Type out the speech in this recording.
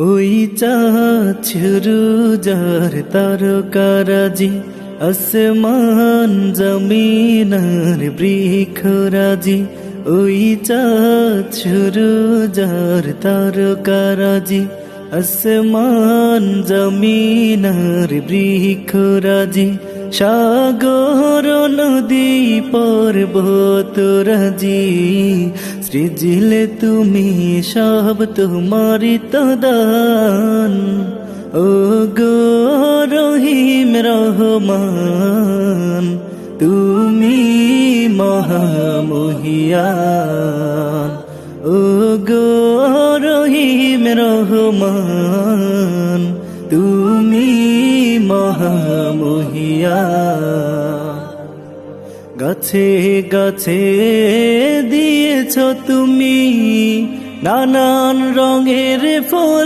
ওই চাঁদ সুরুজার তারকারাজি, আসমান জমিনার বৃক্ষরাজি। ওই চাঁদ সুরুজার তারকারাজি, আসমান জমিনার বৃক্ষরাজি। সাগর নদী পর্বতরাজি, সৃজিলে তুমি সব তোমারি তো দান। ও গো রহিম রহমান, তুমি মহামহিয়ান। ও গো রহিম রহমান, তুমি মহামহিয়ান। গাছে গাছে দিয়েছ তুমি নানান রঙের ফুল,